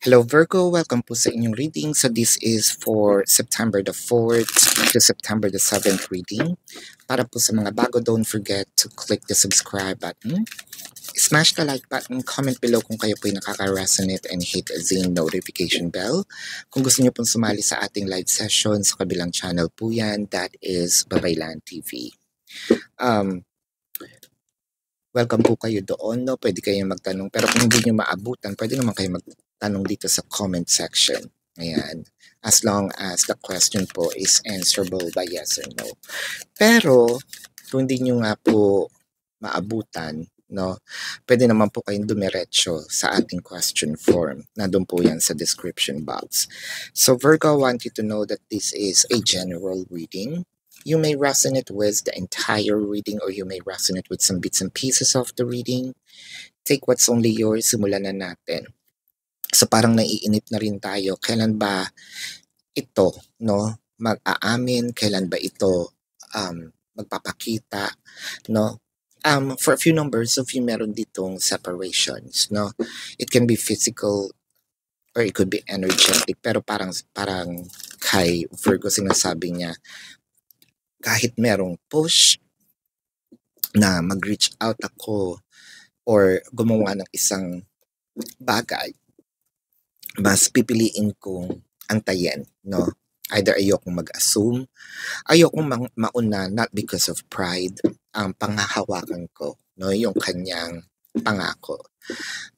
Hello Virgo, welcome po sa inyong reading. So this is for September the 4th to September the 7th reading. Para po sa mga bago, don't forget to click the subscribe button. Smash the like button, comment below kung kayo po ay nakaka-resonate and hit the notification bell. Kung gusto niyo pong sumali sa ating live session sa kabilang channel po yan, that is Babaylan TV. Welcome po kayo doon, no? Pwede kayong magtanong. Pero kung hindi nyo maabutan, pwede naman kayo magtanong dito sa comment section. Ayan. As long as the question po is answerable by yes or no. Pero, kung hindi nyo nga po maabutan, no? Pwede naman po kayong dumiretso sa ating question form. Nandun po yan sa description box. So, Virgo, I want you to know that this is a general reading. You may resonate with the entire reading or you may resonate with some bits and pieces of the reading. Take what's only yours, simulan na natin. So parang naiinip na rin tayo, kailan ba ito no, mag-aamin, kailan ba ito magpapakita, no? For a few numbers of you, meron ditong separations, no? It can be physical or it could be energetic, pero parang kay Virgo sinasabi niya, kahit merong push na mag-reach out ako or gumawa ng isang bagay, mas pipiliin kong antayin, no? Either ayokong mag-assume, ayokong mauna, not because of pride, ang panghahawakan ko, no? Yung kanyang pangako.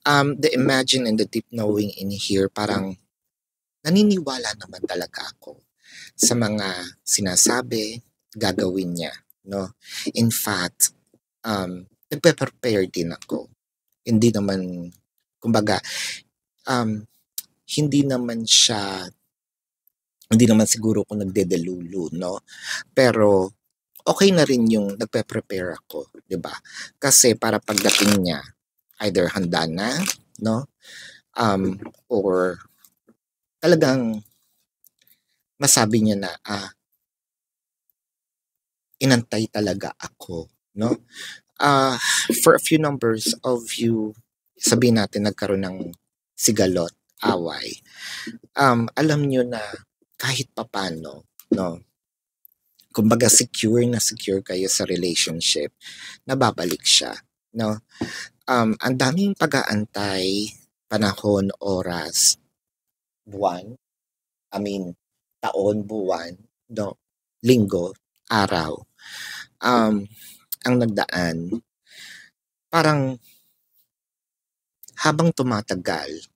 The imagine and the deep knowing in here, parang naniniwala naman talaga ako sa mga sinasabi, gagawin niya, no? In fact, nagpe-prepare din ako. Hindi naman, kumbaga, hindi naman siguro ako nagdedelulu, no? Pero, okay na rin yung nagpe-prepare ako, di ba? Kasi para pagdating niya, either handa na, no? Or talagang masabi niya na, inantay talaga ako, no? For a few numbers of you, sabihin natin nagkaroon ng sigalot, away. Alam nyo na kahit papano, no? Kumbaga secure na secure kayo sa relationship, nababalik siya, no? Ang daming pag-aantay, panahon, oras, buwan, taon, buwan, no? Linggo, araw. Ang nagdaan, parang habang tumatagal,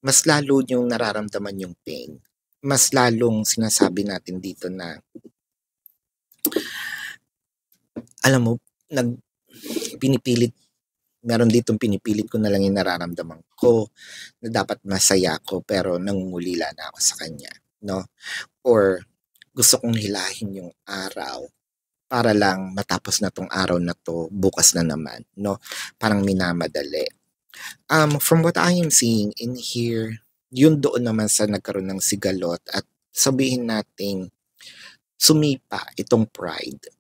mas lalo yung nararamdaman yung pain. Mas lalong sinasabi natin dito na, alam mo, meron ditong pinipilit ko na lang yung nararamdaman ko na dapat masaya ako pero nangungulila na ako sa kanya, no? Or gusto kong hilahin yung araw para lang matapos na tong araw na to, bukas na naman, no? Parang minamadali. From what I am seeing in here, yun doon naman sa nagkaroon ng sigalot at sabihin nating sumipa itong pride.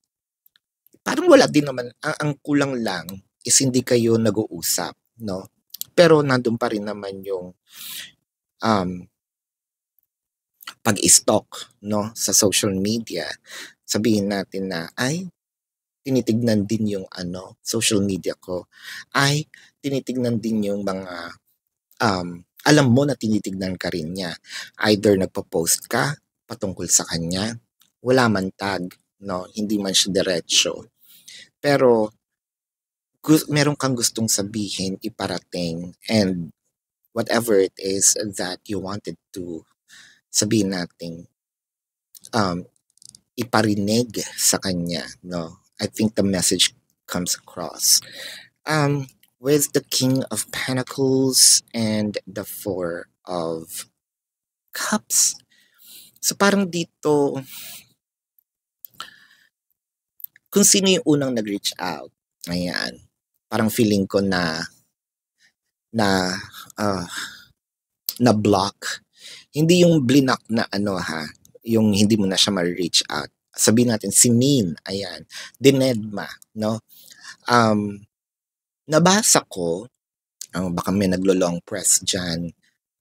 Parang wala din naman, ang kulang lang is hindi kayo nag-uusap, no? Pero nandun pa rin naman yung pag-stalk, no, sa social media. Sabihin natin na, ay, tinitignan din yung social media ko. Ay, tinitignan din yung mga, alam mo na tinitignan ka rin niya. Either nagpo-post ka patungkol sa kanya, wala man tag, no, hindi man siya diretsyo. Pero, meron kang gustong sabihin, iparating, and whatever it is that you wanted to sabihin natin, iparinig sa kanya, no? I think the message comes across. With the King of Pentacles and the Four of Cups. So parang dito, kung sino yung unang nag-reach out, ayan, parang feeling ko na block. Hindi yung blinak na yung hindi mo na siya ma-reach out. Sabihin natin, si Min, ayan, dinedma, no? Nabasa ko, baka may naglo-long press dyan,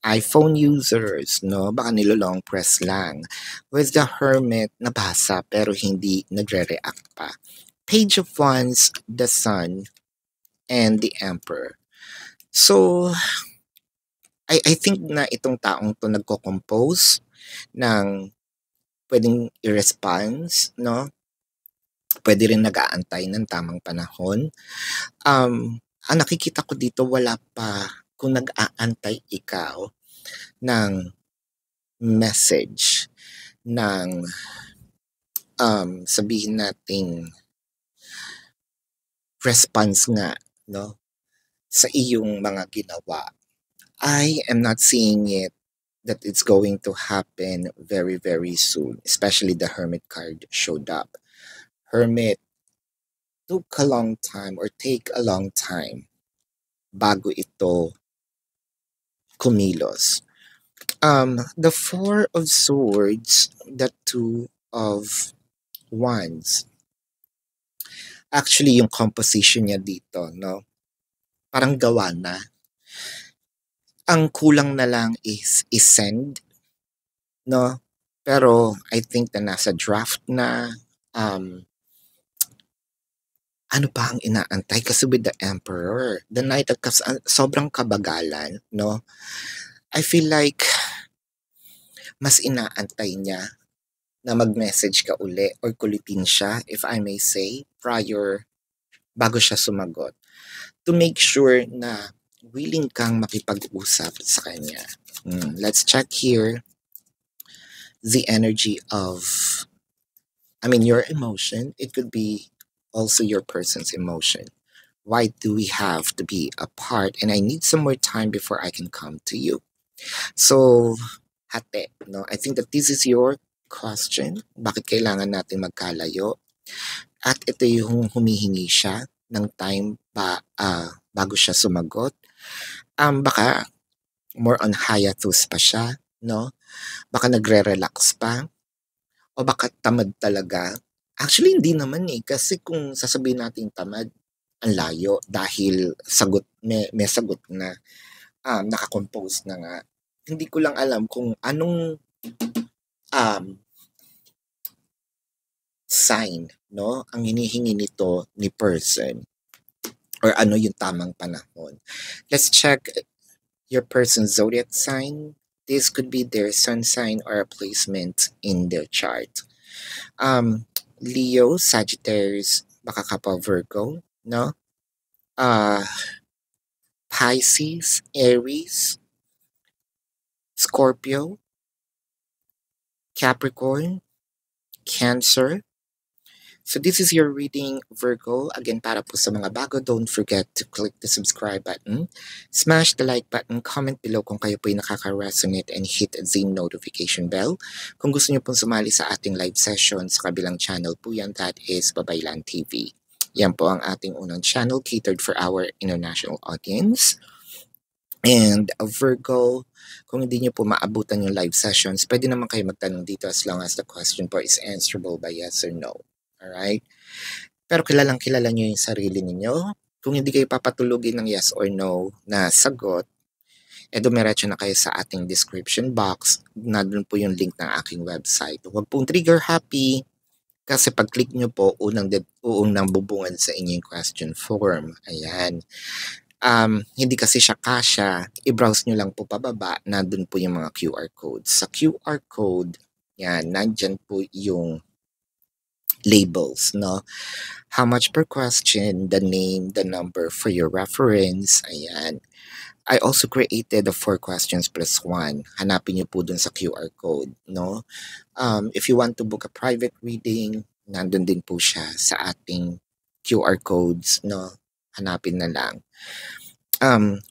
iPhone users, no? Baka nilolong press lang. With the Hermit, nabasa pero hindi nagre-react pa. Page of Wands, the Sun, and the Emperor. So, I think na itong taong to nagko-compose ng pwedeng i-response, no? Pwede rin nag-aantay ng tamang panahon. Ang nakikita ko dito, wala pa kung nag-aantay ikaw ng message ng sabihin nating response nga, no, sa iyong mga ginawa. I am not seeing it that it's going to happen very, very soon, especially the Hermit card showed up. Hermit took a long time or take a long time bago ito kumilos. The Four of Swords, the Two of Wands. Actually, yung composition niya dito, no? Parang gawa na. Ang kulang na lang is send, no? Pero I think na nasa draft na. Ano pa ang inaantay? Kasi with the Emperor, the Knight of Cups, sobrang kabagalan, no? I feel like mas inaantay niya na mag-message ka uli or kulitin siya, if I may say, bago siya sumagot. To make sure na willing kang makipag-usap sa kanya. Let's check here the energy of, your emotion. It could be also your person's emotion. Why do we have to be apart? And I need some more time before I can come to you. So, hate, no? I think that this is your question. Bakit kailangan natin magkalayo? At ito yung humihingi siya ng time bago siya sumagot. Baka more on hiatus pa siya, no? Baka nagre-relax pa. O baka tamad talaga. Actually, hindi naman kasi kung sasabihin natin tamad, ang layo dahil may sagot na nakakompose na nga. Hindi ko lang alam kung anong sign, no, ang hinihingi nito ni person or ano yung tamang panahon. Let's check your person's zodiac sign. This could be their sun sign or a placement in their chart. Leo, Sagittarius, baka kapwa Virgo, no? Pisces, Aries, Scorpio, Capricorn, Cancer. So this is your reading, Virgo. Again, para po sa mga bago, don't forget to click the subscribe button, smash the like button, comment below kung kayo po ay nakaka-resonate, and hit the notification bell. Kung gusto niyo pong sumali sa ating live session sa kabilang channel po yan, that is Babaylan TV. Yan po ang ating unang channel catered for our international audience. And Virgo, kung hindi nyo po maabutan yung live sessions, pwede naman kayo magtanong dito as long as the question po is answerable by yes or no. Alright? Pero kilala nyo yung sarili ninyo. Kung hindi kayo papatulugin ng yes or no na sagot, dumiretso na kayo sa ating description box. Nandun po yung link ng aking website. Huwag pong trigger happy kasi pag-click nyo po, unang bubungad sa inyong question form. Ayan. Hindi kasi siya kasya, i-browse nyo lang po pababa, nandun po yung mga QR codes. Sa QR code, yan, nandyan po yung labels, no? How much per question, the name, the number for your reference, ayan. I also created the 4 questions plus 1. Hanapin nyo po dun sa QR code, no? If you want to book a private reading, nandun din po siya sa ating QR codes, no? Hanapin na lang.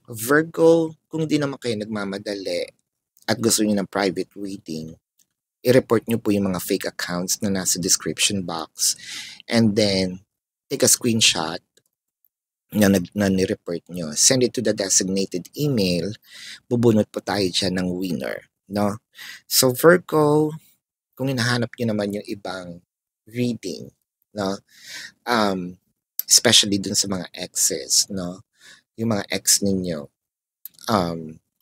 Virgo, kung hindi naman kayo nagmamadali at gusto niyo ng private reading, i-report nyo po yung mga fake accounts na nasa description box, and then take a screenshot na ni-report nyo. Send it to the designated email. Bubunot po tayo dyan ng winner, no? So Virgo, kung hinahanap nyo naman yung ibang reading, no? Especially dun sa mga exes, no? Yung mga ex ninyo,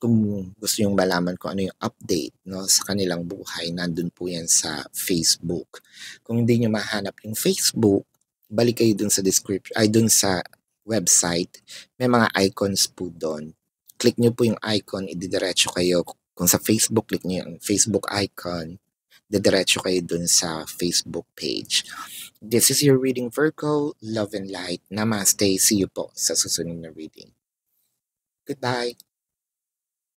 kung gusto yung malaman kung ano yung update, no, sa kanilang buhay, nandun po yan sa Facebook. Kung hindi nyo mahanap yung Facebook, balik kayo dun sa description, ay dun sa website, may mga icons po doon. Click nyo po yung icon, ididiretso kayo. Kung sa Facebook, click nyo yung Facebook icon, didiretso kayo dun sa Facebook page. This is your reading, Virgo. Love and light. Namaste. See you po sa susunod na reading. Goodbye.